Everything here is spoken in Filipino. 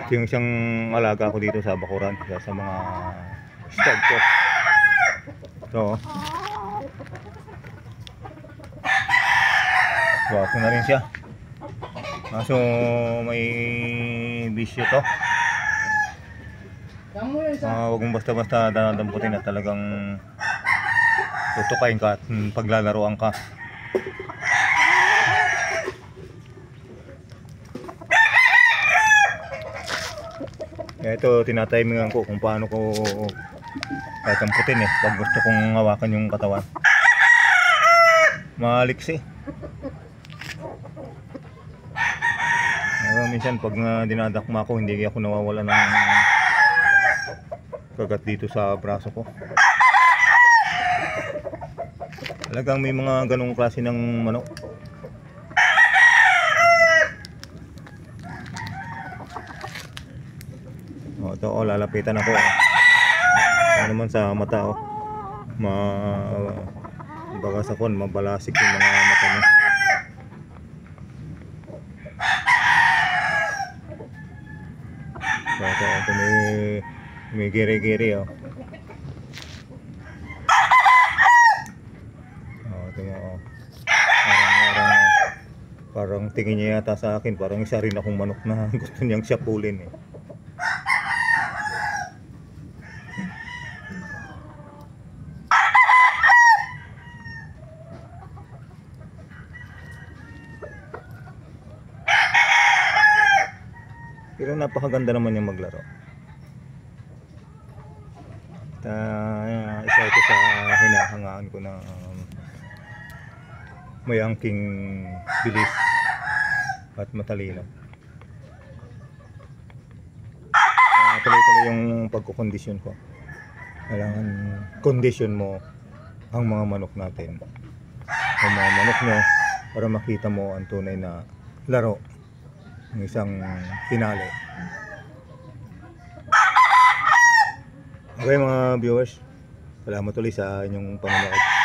Ito yung isang alaga ko dito sa bakuran, sa mga stud ko. So, bago na rin siya. Kaso may bisyo to. Huwag mong basta-basta dadamputin at talagang tutukain ka at paglalaroan ka. Ito, tinatimingan ko kung paano ko tatamputin pag gusto kong hawakan yung katawan. Maliksi. Minsan pag dinadakma ko, hindi ako nawawala ng kagat dito sa braso ko. Talagang may mga ganong klase ng manok. Ito, lalapitan ako. Ano naman sa mata, baka sa kon mabalasik yung mga mata niya. Ito may giri-giri, ito mo, parang tingin niya yata sa akin, parang isa rin akong manok na gusto niyang siyapulin. Pero napakaganda naman yung maglaro. Isa ito sa hinahangaan ko na may angking bilis at matalino. Tuloy-tuloy yung pagkukondisyon ko. Kailangan kondisyon mo ang mga manok natin, ang mga manok nyo, para makita mo ang tunay na laro ng isang pinali. Okay mga viewers, salamat ulit sa inyong panonood.